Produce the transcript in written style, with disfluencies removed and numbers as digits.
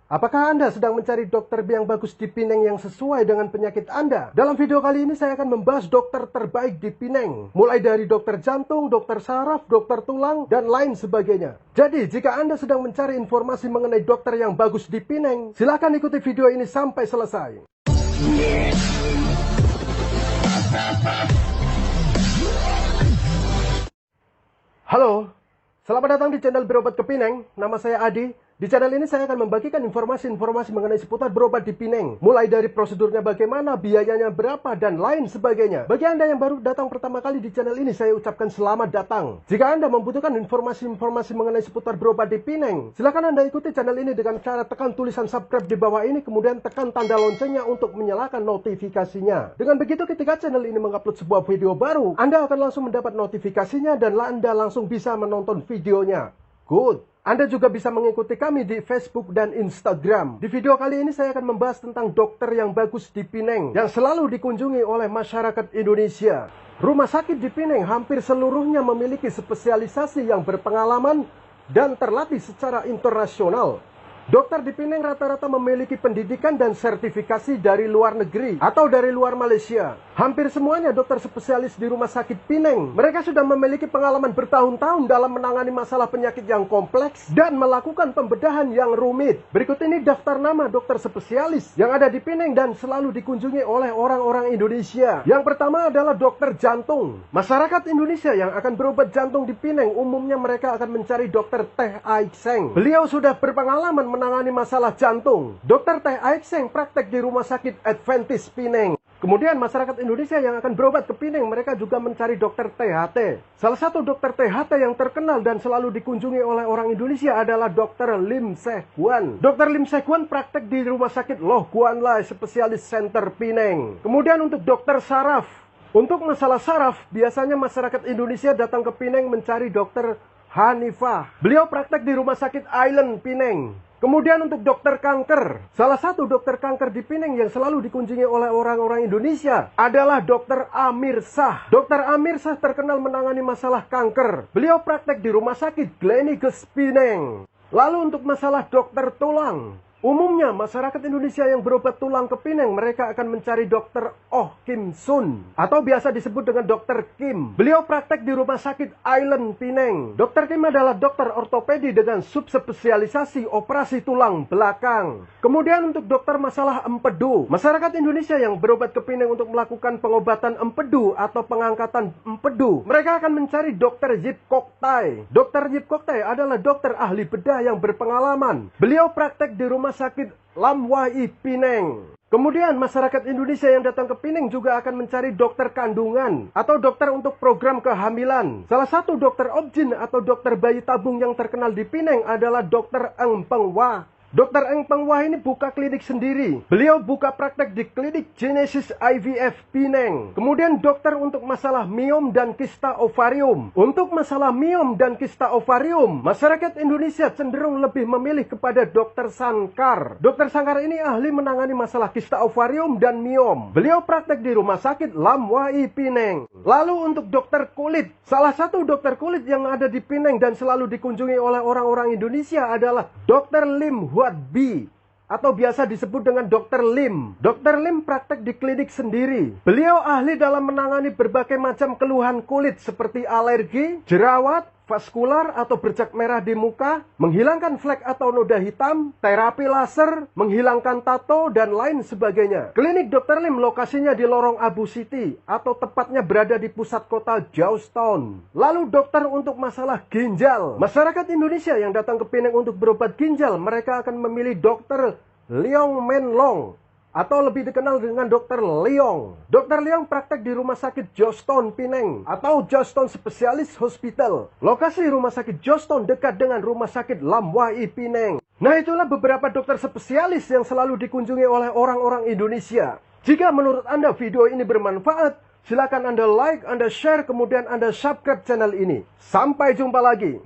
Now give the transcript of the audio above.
Apakah Anda sedang mencari dokter yang bagus di Pineng yang sesuai dengan penyakit Anda? Dalam video kali ini saya akan membahas dokter terbaik di Pineng. Mulai dari dokter jantung, dokter saraf, dokter tulang, dan lain sebagainya. Jadi, jika Anda sedang mencari informasi mengenai dokter yang bagus di Pineng, silakan ikuti video ini sampai selesai. Halo, selamat datang di channel Berobat ke Pineng. Nama saya Adi. Di channel ini saya akan membagikan informasi-informasi mengenai seputar berobat di Pineng. Mulai dari prosedurnya bagaimana, biayanya berapa, dan lain sebagainya. Bagi Anda yang baru datang pertama kali di channel ini, saya ucapkan selamat datang. Jika Anda membutuhkan informasi-informasi mengenai seputar berobat di Pineng, silakan Anda ikuti channel ini dengan cara tekan tulisan subscribe di bawah ini, kemudian tekan tanda loncengnya untuk menyalakan notifikasinya. Dengan begitu, ketika channel ini mengupload sebuah video baru, Anda akan langsung mendapat notifikasinya dan Anda langsung bisa menonton videonya. Good. Anda juga bisa mengikuti kami di Facebook dan Instagram. Di video kali ini saya akan membahas tentang dokter yang bagus di Pineng, yang selalu dikunjungi oleh masyarakat Indonesia. Rumah sakit di Pineng hampir seluruhnya memiliki spesialisasi yang berpengalaman dan terlatih secara internasional. Dokter di Pineng rata-rata memiliki pendidikan dan sertifikasi dari luar negeri atau dari luar Malaysia. Hampir semuanya dokter spesialis di rumah sakit Pineng. Mereka sudah memiliki pengalaman bertahun-tahun dalam menangani masalah penyakit yang kompleks dan melakukan pembedahan yang rumit. Berikut ini daftar nama dokter spesialis yang ada di Pineng dan selalu dikunjungi oleh orang-orang Indonesia. Yang pertama adalah dokter jantung. Masyarakat Indonesia yang akan berobat jantung di Pineng umumnya mereka akan mencari dokter Teh Aik Seng. Beliau sudah berpengalaman menangani masalah jantung. Dokter Teh Aik Seng praktek di Rumah Sakit Adventist Pineng. Kemudian masyarakat Indonesia yang akan berobat ke Pineng, mereka juga mencari dokter THT. Salah satu dokter THT yang terkenal dan selalu dikunjungi oleh orang Indonesia adalah dokter Lim Seh Guan. Dokter Lim Seh Guan praktek di Rumah Sakit Loh Guan Lai Specialist Center Pineng. Kemudian untuk dokter saraf. Untuk masalah saraf, biasanya masyarakat Indonesia datang ke Pineng mencari dokter Hanifah. Beliau praktek di Rumah Sakit Island Pineng. Kemudian untuk dokter kanker, salah satu dokter kanker di Pineng yang selalu dikunjungi oleh orang-orang Indonesia adalah dokter Amir Shah. Dokter Amir Shah terkenal menangani masalah kanker. Beliau praktek di Rumah Sakit Gleneagles Pineng. Lalu untuk masalah dokter tulang, umumnya masyarakat Indonesia yang berobat tulang ke Pineng, mereka akan mencari dokter Oh Kim Sun atau biasa disebut dengan dokter Kim. Beliau praktek di Rumah Sakit Island Pineng. Dokter Kim adalah dokter ortopedi dengan subspesialisasi operasi tulang belakang. Kemudian untuk dokter masalah empedu, masyarakat Indonesia yang berobat ke Pineng untuk melakukan pengobatan empedu atau pengangkatan empedu, mereka akan mencari dokter Yip Kok Tai. Dokter Yip Kok Tai adalah dokter ahli bedah yang berpengalaman. Beliau praktek di Rumah Sakit Lam Wai Pineng. Kemudian masyarakat Indonesia yang datang ke Pineng juga akan mencari dokter kandungan atau dokter untuk program kehamilan. Salah satu dokter objin atau dokter bayi tabung yang terkenal di Pineng adalah dokter Eng Peng Wah. Dokter Eng Peng Wah ini buka klinik sendiri. Beliau buka praktek di klinik Genesis IVF Pineng. Kemudian dokter untuk masalah miom dan kista ovarium. Untuk masalah miom dan kista ovarium, masyarakat Indonesia cenderung lebih memilih kepada dokter Sankar. Dokter Sankar ini ahli menangani masalah kista ovarium dan miom. Beliau praktek di Rumah Sakit Lam Wai Pineng. Lalu untuk dokter kulit, salah satu dokter kulit yang ada di Pineng dan selalu dikunjungi oleh orang-orang Indonesia adalah dokter Lim Huat Bi atau biasa disebut dengan dokter Lim. Dokter Lim praktek di klinik sendiri. Beliau ahli dalam menangani berbagai macam keluhan kulit seperti alergi, jerawat, vaskular atau bercak merah di muka, menghilangkan flek atau noda hitam, terapi laser, menghilangkan tato, dan lain sebagainya. Klinik Dr. Lim lokasinya di Lorong Abu City atau tepatnya berada di pusat kota Jaustown. Lalu dokter untuk masalah ginjal. Masyarakat Indonesia yang datang ke Pineng untuk berobat ginjal, mereka akan memilih dokter Leong Men Long atau lebih dikenal dengan Dr. Leong. Dr. Leong praktek di Rumah Sakit Jaustown Pineng atau Jaustown Specialist Hospital. Lokasi Rumah Sakit Jaustown dekat dengan Rumah Sakit Lam Wai Pineng. Nah, itulah beberapa dokter spesialis yang selalu dikunjungi oleh orang-orang Indonesia. Jika menurut Anda video ini bermanfaat, silakan Anda like, Anda share, kemudian Anda subscribe channel ini. Sampai jumpa lagi.